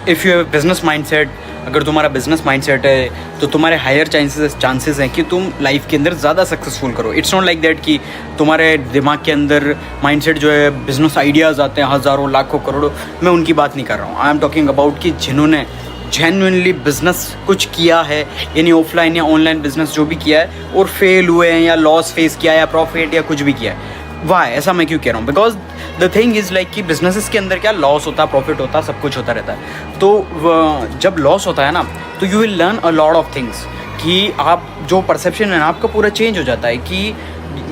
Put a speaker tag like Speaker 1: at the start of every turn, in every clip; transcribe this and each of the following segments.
Speaker 1: If you have business mindset, अगर तुम्हारा business mindset है तो तुम्हारे हायर चांसेस हैं कि तुम लाइफ के अंदर ज़्यादा सक्सेसफुल करो। इट्स नॉट लाइक दैट कि तुम्हारे दिमाग के अंदर माइंडसेट जो है बिजनेस आइडियाज़ आते हैं हज़ारों लाखों करोड़ों, मैं उनकी बात नहीं कर रहा हूँ। आई एम टॉकिंग अबाउट कि जिन्होंने जेन्युइनली बिजनेस कुछ किया है, यानी ऑफलाइन या ऑनलाइन बिजनेस जो भी किया है और फेल हुए हैं या लॉस फेस किया या प्रॉफिट या कुछ भी किया है। वाई ऐसा मैं क्यों कह रहा हूँ? Because the thing is like कि बिजनेसेस के अंदर क्या लॉस होता है, प्रॉफिट होता है, सब कुछ होता रहता है। तो जब लॉस होता है ना तो you will learn a lot of things, कि आप जो परसेप्शन है ना आपका पूरा चेंज हो जाता है कि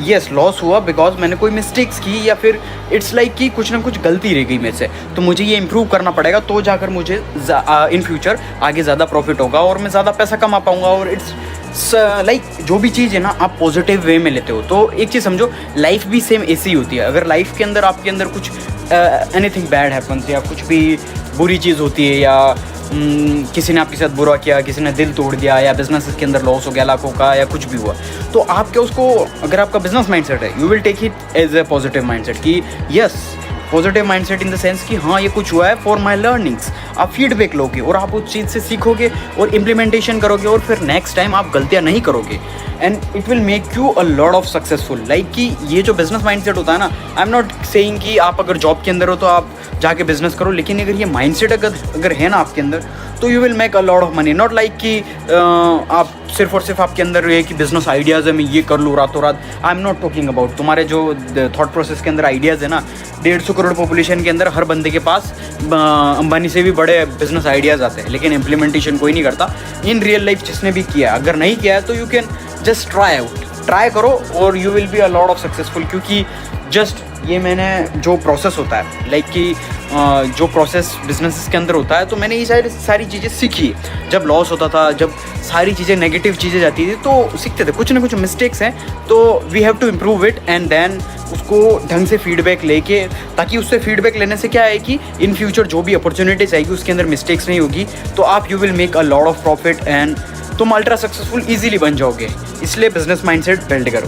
Speaker 1: येस लॉस हुआ बिकॉज मैंने कोई मिस्टेक्स की, या फिर इट्स लाइक कि कुछ ना कुछ गलती रह गई मेरे से, तो मुझे ये इम्प्रूव करना पड़ेगा, तो जाकर मुझे इन फ्यूचर आगे ज़्यादा प्रॉफिट होगा और मैं ज़्यादा पैसा कमा पाऊँगा। और इट्स लाइक जो भी चीज़ है ना आप पॉजिटिव वे में लेते हो। तो एक चीज़ समझो, लाइफ भी सेम ऐसी ही होती है। अगर लाइफ के अंदर आपके अंदर कुछ एनीथिंग बैड हैपन्स या कुछ भी बुरी चीज़ होती है, या किसी ने आपके साथ बुरा किया, किसी ने दिल तोड़ दिया, या बिजनेस के अंदर लॉस हो गया लाखों का, या कुछ भी हुआ, तो आप क्या उसको, अगर आपका बिजनेस माइंडसेट है, you will take it as a positive mindset कि yes positive mindset in the sense कि हाँ ये कुछ हुआ है फॉर माई लर्निंग्स। आप फीडबैक लोगे और आप उस चीज़ से सीखोगे और इम्प्लीमेंटेशन करोगे, और फिर नेक्स्ट टाइम आप गलतियाँ नहीं करोगे, and it will make you a lot of successful. Like कि ये जो बिजनेस माइंडसेट होता है ना, आई एम नॉट सेइंग कि आप अगर जॉब के अंदर हो तो आप जाके बिजनेस करो, लेकिन अगर ये माइंडसेट अगर है ना आपके अंदर, तो you will make a lot of money. Not like कि आप सिर्फ और सिर्फ आपके अंदर ये कि बिजनेस आइडियाज़ है मैं ये कर लूँ रातों रात। I am not talking about तुम्हारे जो थॉट प्रोसेस के अंदर आइडियाज़ है ना, 150 करोड़ पॉपुलेशन के अंदर हर बंदे के पास अंबानी से भी बड़े बिजनेस आइडियाज़ आते हैं, लेकिन इम्प्लीमेंटेशन कोई नहीं करता इन रियल लाइफ। जिसने भी किया, अगर नहीं किया है तो यू कैन जस्ट ट्राई करो और you will be a lot of successful. क्योंकि जस्ट ये मैंने जो प्रोसेस होता है, लाइक कि जो प्रोसेस बिजनेस के अंदर होता है, तो मैंने ये सारी चीज़ें सीखी। जब लॉस होता था, जब सारी चीज़ें नेगेटिव चीज़ें जाती थी, तो सीखते थे कुछ ना कुछ मिस्टेक्स हैं, तो we have to improve it and then उसको ढंग से फीडबैक लेके, ताकि उससे फीडबैक लेने से क्या है कि इन फ्यूचर जो भी अपॉर्चुनिटीज़ आएगी उसके अंदर मिस्टेक्स नहीं होगी, तो आप you will make a lot of profit and तुम अल्ट्रा सक्सेसफुल ईजिली बन जाओगे। इसलिए बिजनेस माइंडसेट बिल्ड करो।